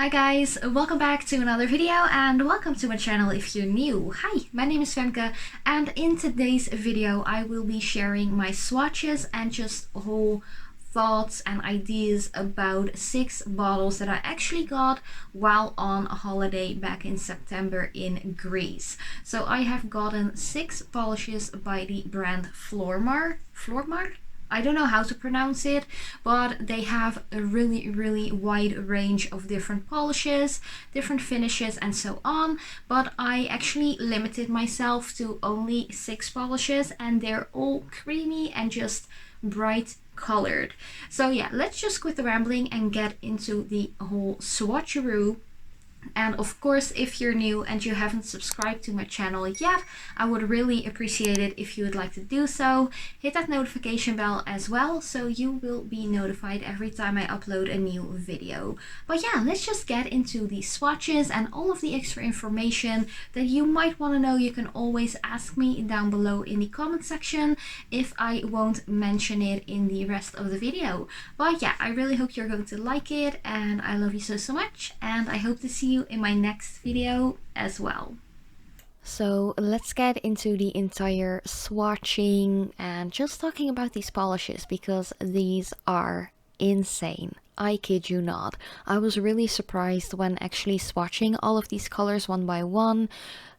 Hi guys, welcome back to another video and welcome to my channel if you're new. Hi, my name is Femke and in today's video I will be sharing my swatches and just whole thoughts and ideas about 6 bottles that I actually got while on a holiday back in September in Greece. So I have gotten 6 polishes by the brand Flormar. I don't know how to pronounce it, but they have a really wide range of different polishes, different finishes and so on. But I actually limited myself to only 6 polishes and they're all creamy and just bright colored. So yeah, let's just quit the rambling and get into the whole swatcheroo. And of course, if you're new and you haven't subscribed to my channel yet, I would really appreciate it if you would like to do so. Hit that notification bell as well, so you will be notified every time I upload a new video. But yeah, let's just get into the swatches and all of the extra information that you might want to know. You can always ask me down below in the comment section if I won't mention it in the rest of the video. But yeah, I really hope you're going to like it and I love you so much, and I hope to see you in my next video as well. So let's get into the entire swatching and just talking about these polishes because these are insane. I kid you not. I was really surprised when actually swatching all of these colors one by one.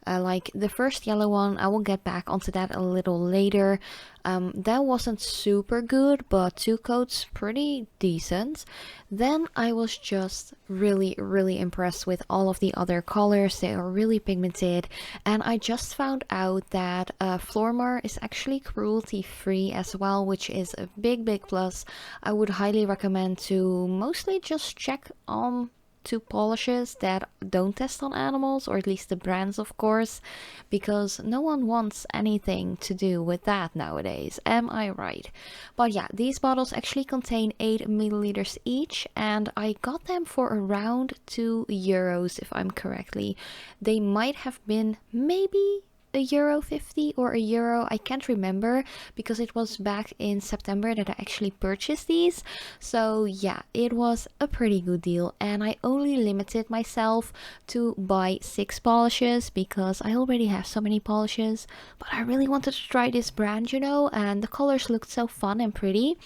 Like the first yellow one, I will get back onto that a little later. That wasn't super good, but 2 coats pretty decent. Then I was just really impressed with all of the other colors. They are really pigmented, and I just found out that Flormar is actually cruelty free as well, which is a big plus. I would highly recommend to mostly just check on 2 polishes that don't test on animals, or at least the brands of course, because no one wants anything to do with that nowadays, am I right? But yeah, these bottles actually contain 8 milliliters each and I got them for around €2 if I'm correctly. They might have been maybe €1.50 or €1, I can't remember, because it was back in September that I actually purchased these. So yeah, it was a pretty good deal, and I only limited myself to buy 6 polishes because I already have so many polishes, but I really wanted to try this brand, you know, and the colors looked so fun and pretty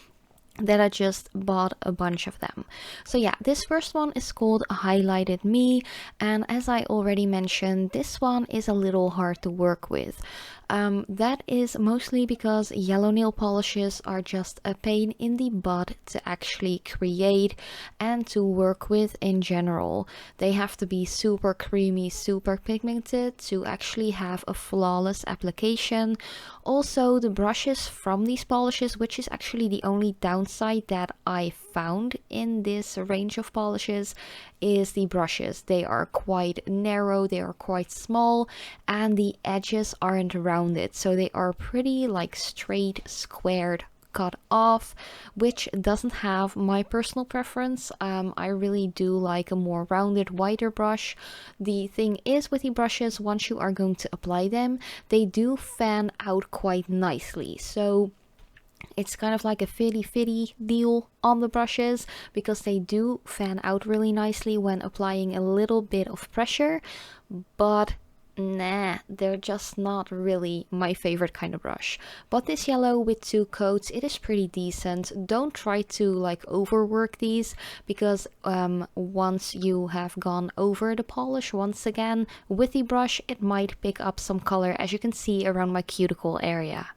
that I just bought a bunch of them. So yeah, this first one is called Highlighted Me, and as I already mentioned, this one is a little hard to work with. That is mostly because yellow nail polishes are just a pain in the butt to actually create and to work with in general. They have to be super creamy, super pigmented to actually have a flawless application. Also, the brushes from these polishes, which is actually the only downside that I found in this range of polishes, is the brushes. They are quite narrow, they are quite small, and the edges aren't rounded, so they are pretty like straight, squared, cut off, which doesn't have my personal preference. I really do like a more rounded, wider brush. The thing is with the brushes, once you are going to apply them, they do fan out quite nicely, so it's kind of like a fitty deal on the brushes because they do fan out really nicely when applying a little bit of pressure, but nah, they're just not really my favorite kind of brush. But this yellow with 2 coats, it is pretty decent. Don't try to like overwork these because once you have gone over the polish once again with the brush, it might pick up some color, as you can see around my cuticle area.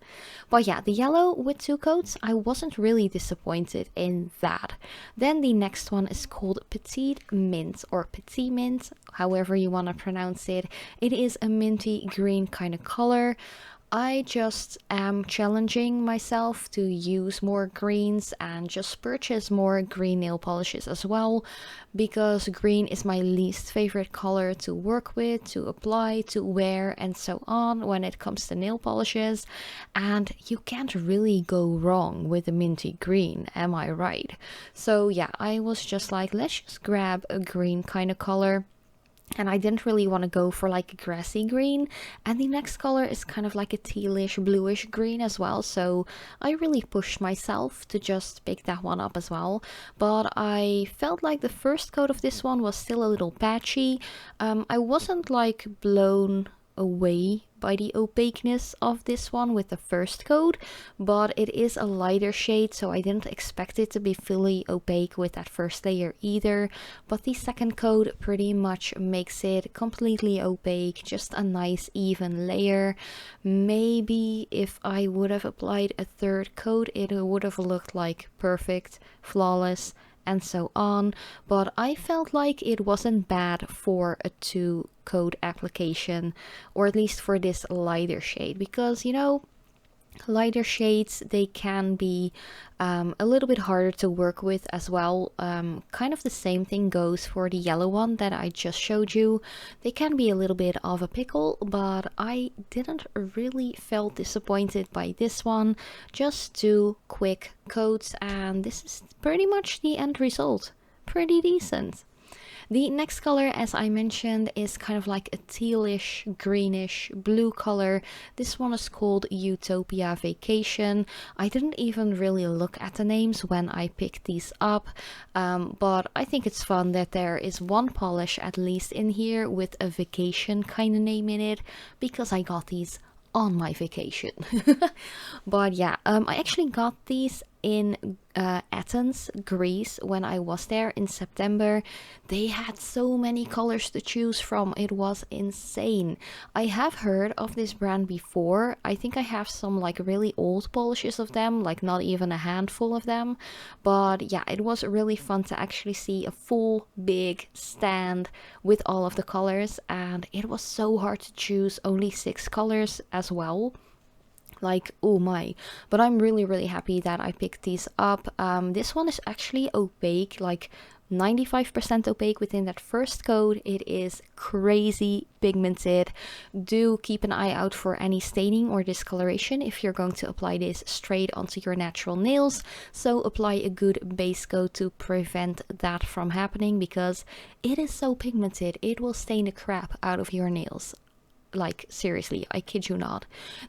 But yeah, the yellow with 2 coats, I wasn't really disappointed in that. Then the next one is called Petite Mint, or Petite Mint, however you want to pronounce it. It is a minty green kind of color. I just am challenging myself to use more greens and just purchase more green nail polishes as well, because green is my least favorite color to work with, to apply, to wear and so on when it comes to nail polishes, and you can't really go wrong with a minty green, am I right? So yeah, I was just like, let's just grab a green kind of color. and I didn't really want to go for like a grassy green, and the next color is kind of like a tealish bluish green as well, so I really pushed myself to just pick that one up as well. But I felt like the first coat of this one was still a little patchy. I wasn't like blown away by the opaqueness of this one with the first coat, but it is a lighter shade, so I didn't expect it to be fully opaque with that first layer either. But the second coat pretty much makes it completely opaque, just a nice even layer. Maybe if I would have applied a third coat, it would have looked like perfect, flawless, and so on, but I felt like it wasn't bad for a 2-coat application, or at least for this lighter shade, because you know, lighter shades, they can be a little bit harder to work with as well. Kind of the same thing goes for the yellow one that I just showed you. They can be a little bit of a pickle, but I didn't really felt disappointed by this one. Just 2 quick coats, and this is pretty much the end result. Pretty decent. The next color, as I mentioned, is kind of like a tealish, greenish, blue color. This one is called Utopia Vacation. I didn't even really look at the names when I picked these up, but I think it's fun that there is one polish at least in here with a vacation kind of name in it, because I got these on my vacation. But yeah, I actually got these in Athens, Greece, when I was there in September. They had so many colors to choose from, it was insane. I have heard of this brand before. I think I have some like really old polishes of them, like not even a handful of them. But yeah, it was really fun to actually see a full big stand with all of the colors, and it was so hard to choose, only 6 colors as well. Like, oh my, but I'm really happy that I picked these up. This one is actually opaque, like 95% opaque within that first coat. It is crazy pigmented. Do keep an eye out for any staining or discoloration if you're going to apply this straight onto your natural nails. So apply a good base coat to prevent that from happening, because it is so pigmented, it will stain the crap out of your nails. Like seriously, I kid you not.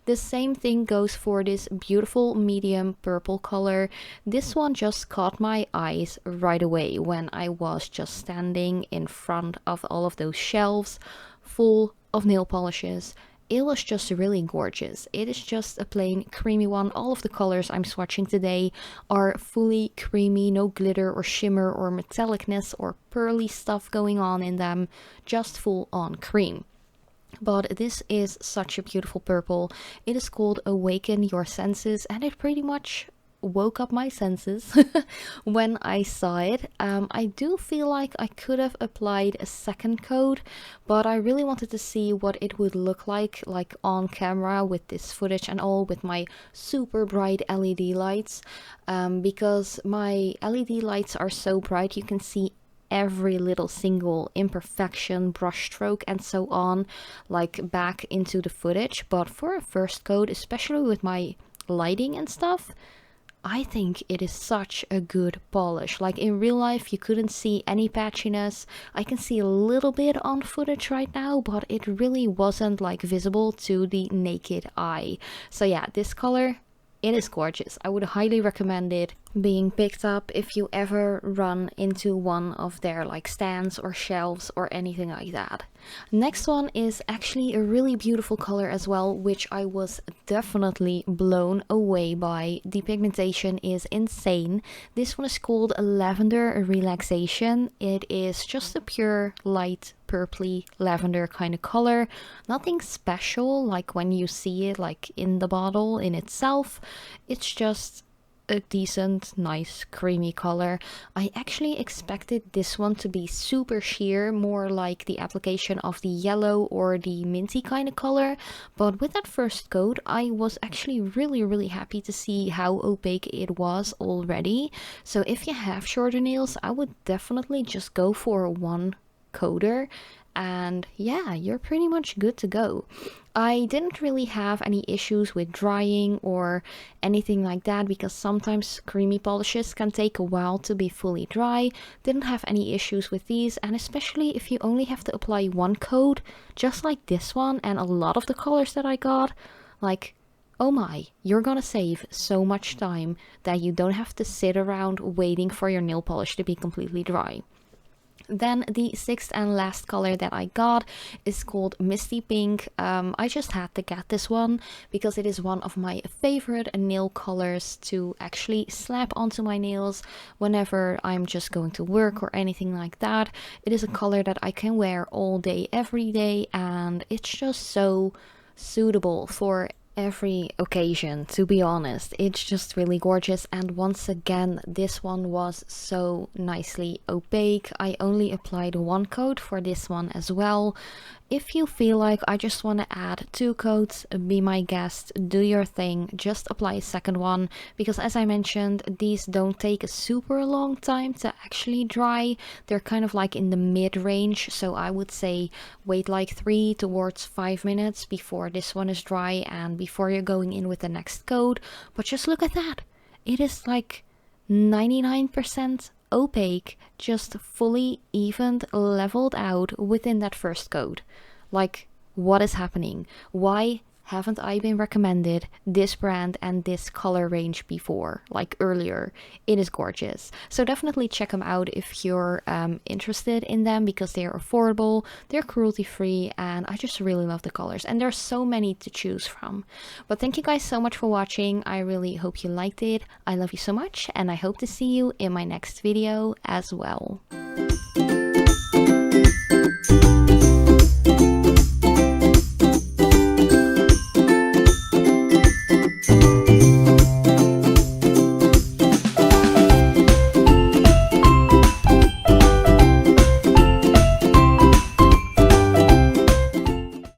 The same thing goes for this beautiful medium purple color. This one just caught my eyes right away when I was just standing in front of all of those shelves full of nail polishes. It was just really gorgeous. It is just a plain creamy one. All of the colors I'm swatching today are fully creamy, no glitter or shimmer or metallicness or pearly stuff going on in them, just full on cream. But this is such a beautiful purple. It is called Awaken Your Senses, and it pretty much woke up my senses when I saw it. I do feel like I could have applied a second coat, but I really wanted to see what it would look like on camera with this footage and all, with my super bright LED lights, because my LED lights are so bright you can see every little single imperfection, brush stroke, and so on, like back into the footage. But for a first coat, especially with my lighting and stuff, I think it is such a good polish. Like in real life, you couldn't see any patchiness. I can see a little bit on footage right now, but it really wasn't like visible to the naked eye. So yeah, this color, it is gorgeous. I would highly recommend it being picked up if you ever run into one of their like stands or shelves or anything like that. Next one is actually a really beautiful color as well, which I was definitely blown away by. The pigmentation is insane. This one is called Lavender Relaxation. It is just a pure light purpley lavender kind of color. Nothing special like when you see it like in the bottle in itself. It's just a decent, nice, creamy color. I actually expected this one to be super sheer, more like the application of the yellow or the minty kind of color, but with that first coat I was actually really happy to see how opaque it was already. So if you have shorter nails, I would definitely just go for one coater and yeah, you're pretty much good to go. I didn't really have any issues with drying or anything like that, because sometimes creamy polishes can take a while to be fully dry. Didn't have any issues with these, and especially if you only have to apply one coat, just like this one and a lot of the colors that I got, like, oh my, you're gonna save so much time that you don't have to sit around waiting for your nail polish to be completely dry. Then the sixth and last color that I got is called Misty Pink. I just had to get this one because it is one of my favorite nail colors to actually slap onto my nails whenever I'm just going to work or anything like that. It is a color that I can wear all day, every day, and it's just so suitable for every occasion, to be honest. It's just really gorgeous, and once again this one was so nicely opaque. I only applied one coat for this one as well. If you feel like I just want to add 2 coats, be my guest, do your thing, just apply a second one, because as I mentioned, these don't take a super long time to actually dry. They're kind of like in the mid-range, so I would say wait like 3 towards 5 minutes before this one is dry and before you're going in with the next coat. But just look at that, it is like 99% opaque, just fully evened, leveled out within that first coat. Like, what is happening? Why haven't I been recommended this brand and this color range before, like earlier? It is gorgeous. So definitely check them out if you're interested in them, because they are affordable, they're cruelty free, and I just really love the colors, and there's so many to choose from. But thank you guys so much for watching. I really hope you liked it. I love you so much, and I hope to see you in my next video as well.